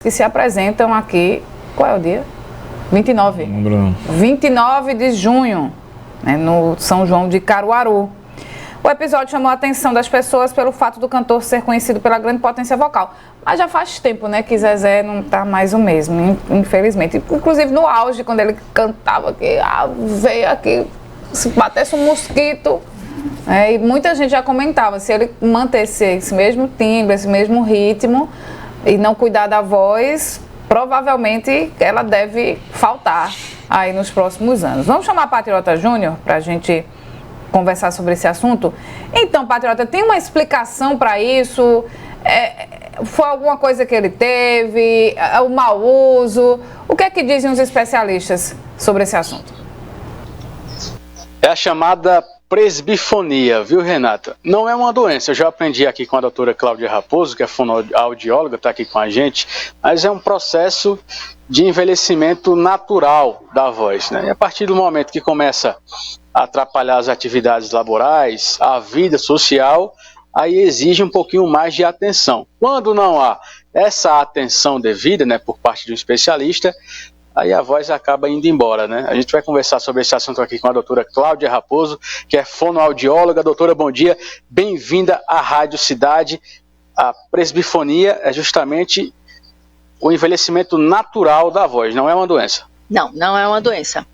que se apresentam aqui. Qual é o dia? 29. 29 de junho, né, no São João de Caruaru. O episódio chamou a atenção das pessoas pelo fato do cantor ser conhecido pela grande potência vocal. Mas já faz tempo, né, que Zezé não tá mais o mesmo, infelizmente. Inclusive no auge, quando ele cantava, que veio aqui, se batesse um mosquito. E muita gente já comentava, se ele mantesse esse mesmo timbre, esse mesmo ritmo e não cuidar da voz, provavelmente ela deve faltar aí nos próximos anos. Vamos chamar a Patriota Júnior para a gente conversar sobre esse assunto? Então, Patriota, tem uma explicação para isso? Foi alguma coisa que ele teve? O mau uso? O que é que dizem os especialistas sobre esse assunto? É a chamada presbifonia, viu, Renata? Não é uma doença, eu já aprendi aqui com a doutora Cláudia Raposo, que é fonoaudióloga, está aqui com a gente, mas é um processo de envelhecimento natural da voz, né? E a partir do momento que começa a atrapalhar as atividades laborais, a vida social, aí exige um pouquinho mais de atenção. Quando não há essa atenção devida, né, por parte de um especialista, aí a voz acaba indo embora, né? A gente vai conversar sobre esse assunto aqui com a doutora Cláudia Raposo, que é fonoaudióloga. Doutora, bom dia, bem-vinda à Rádio Cidade. A presbifonia é justamente o envelhecimento natural da voz, não é uma doença? Não, não é uma doença.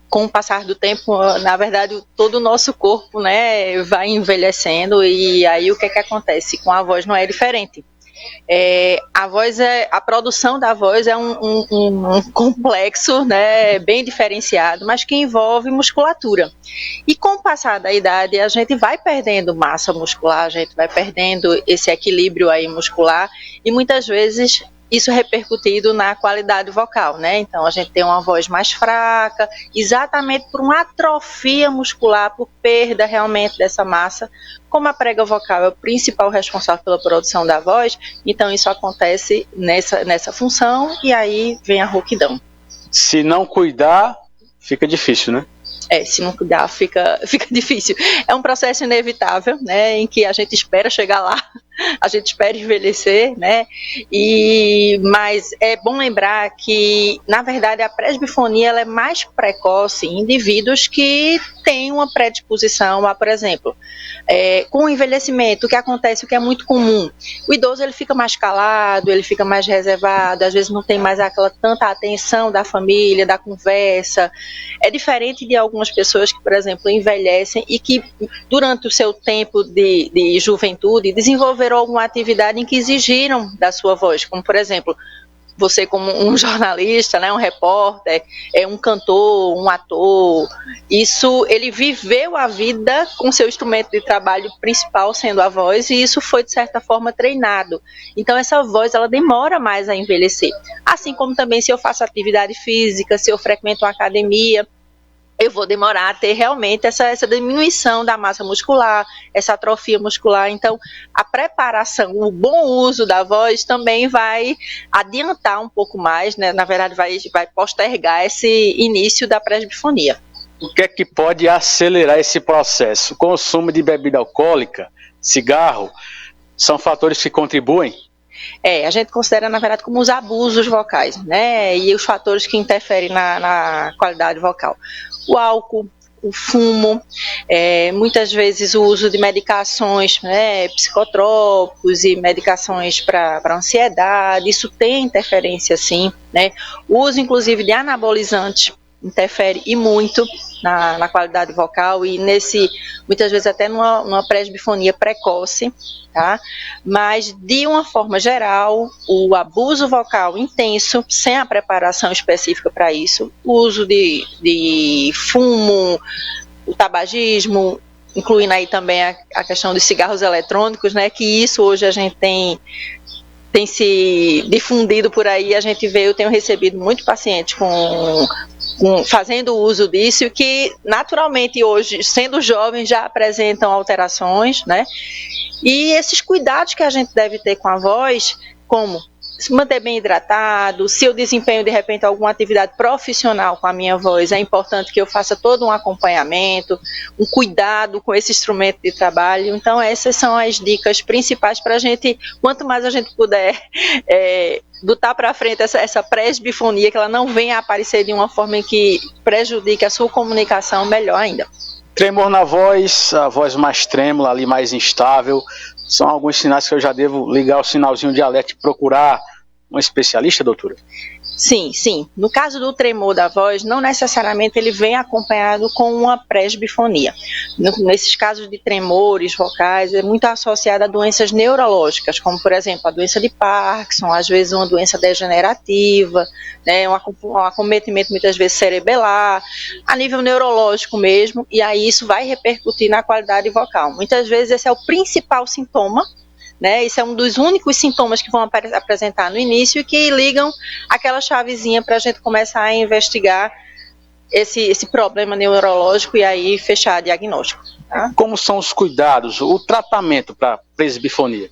Com o passar do tempo, na verdade, todo o nosso corpo, né, vai envelhecendo, e aí o que acontece? Com a voz não é diferente. A produção da voz é um complexo, né, bem diferenciado, mas que envolve musculatura. E com o passar da idade, a gente vai perdendo massa muscular, a gente vai perdendo esse equilíbrio aí muscular, e muitas vezes isso repercutido na qualidade vocal, né? Então a gente tem uma voz mais fraca, exatamente por uma atrofia muscular, por perda realmente dessa massa. Como a prega vocal é o principal responsável pela produção da voz, então isso acontece nessa função, e aí vem a rouquidão. Se não cuidar, fica difícil, né? Se não cuidar, fica difícil. É um processo inevitável, né, em que a gente espera chegar lá, a gente espera envelhecer, né, mas é bom lembrar que, na verdade, a presbifonia ela é mais precoce em indivíduos que têm uma predisposição a, por exemplo, com o envelhecimento, o que acontece, o que é muito comum, o idoso ele fica mais calado, ele fica mais reservado, às vezes não tem mais aquela tanta atenção da família, da conversa. É diferente de algumas pessoas que, por exemplo, envelhecem e que durante o seu tempo de juventude desenvolveram alguma atividade em que exigiram da sua voz, como por exemplo, você como um jornalista, né, um repórter, um cantor, um ator. Isso, ele viveu a vida com seu instrumento de trabalho principal sendo a voz, e isso foi de certa forma treinado. Então essa voz ela demora mais a envelhecer. Assim como também se eu faço atividade física, se eu frequento uma academia, eu vou demorar a ter realmente essa diminuição da massa muscular, essa atrofia muscular. Então, a preparação, o bom uso da voz também vai adiantar um pouco mais, né? Na verdade, vai postergar esse início da presbifonia. O que é que pode acelerar esse processo? Consumo de bebida alcoólica, cigarro, são fatores que contribuem? A gente considera, na verdade, como os abusos vocais, né? E os fatores que interferem na qualidade vocal. O álcool, o fumo, muitas vezes o uso de medicações, né, psicotrópicos e medicações para ansiedade, isso tem interferência sim, né? O uso inclusive de anabolizantes interfere e muito na qualidade vocal, e muitas vezes até numa presbifonia precoce, tá? Mas de uma forma geral, o abuso vocal intenso, sem a preparação específica para isso, o uso de fumo, o tabagismo, incluindo aí também a questão dos cigarros eletrônicos, né? Que isso hoje a gente tem se difundido por aí, eu tenho recebido muito pacientes fazendo uso disso, que naturalmente hoje, sendo jovens, já apresentam alterações, né? E esses cuidados que a gente deve ter com a voz, como se manter bem hidratado. Se eu desempenho de repente alguma atividade profissional com a minha voz, é importante que eu faça todo um acompanhamento, um cuidado com esse instrumento de trabalho. Então essas são as dicas principais para a gente, quanto mais a gente puder botar para frente essa presbifonia, que ela não venha a aparecer de uma forma em que prejudique a sua comunicação, melhor ainda. Tremor na voz, a voz mais trêmula, ali mais instável, são alguns sinais que eu já devo ligar o sinalzinho de alerta e procurar um especialista, doutora? Sim, sim. No caso do tremor da voz, não necessariamente ele vem acompanhado com uma presbifonia. Nesses casos de tremores vocais, é muito associado a doenças neurológicas, como, por exemplo, a doença de Parkinson, às vezes uma doença degenerativa, né, um acometimento muitas vezes cerebelar, a nível neurológico mesmo, e aí isso vai repercutir na qualidade vocal. Muitas vezes esse é o principal sintoma, né? Isso é um dos únicos sintomas que vão apresentar no início e que ligam aquela chavezinha para a gente começar a investigar esse problema neurológico e aí fechar diagnóstico. Tá? Como são os cuidados, o tratamento para presbifonia?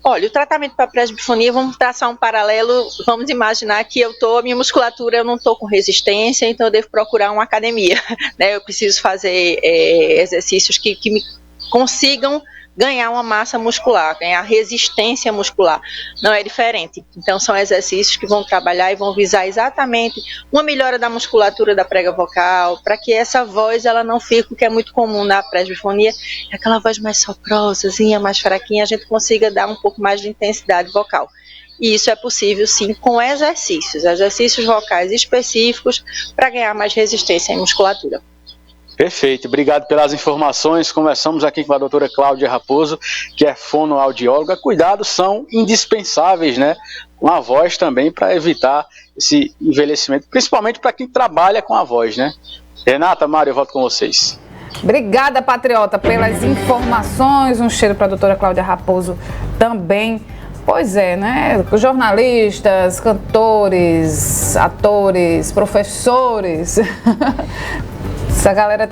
Olha, o tratamento para presbifonia, vamos traçar um paralelo, vamos imaginar que a minha musculatura, eu não estou com resistência, então eu devo procurar uma academia, né? Eu preciso fazer exercícios que me consigam ganhar uma massa muscular, ganhar resistência muscular. Não é diferente. Então são exercícios que vão trabalhar e vão visar exatamente uma melhora da musculatura da prega vocal, para que essa voz ela não fique, o que é muito comum na presbifonia, aquela voz mais soprosazinha, mais fraquinha, a gente consiga dar um pouco mais de intensidade vocal. E isso é possível sim com exercícios vocais específicos para ganhar mais resistência em musculatura. Perfeito, obrigado pelas informações. Conversamos aqui com a doutora Cláudia Raposo, que é fonoaudióloga. Cuidados são indispensáveis, né? Com a voz também, para evitar esse envelhecimento, principalmente para quem trabalha com a voz, né? Renata, Mário, eu volto com vocês. Obrigada, Patriota, pelas informações. Um cheiro para a doutora Cláudia Raposo também. Pois é, né? Jornalistas, cantores, atores, professores. Essa galera tem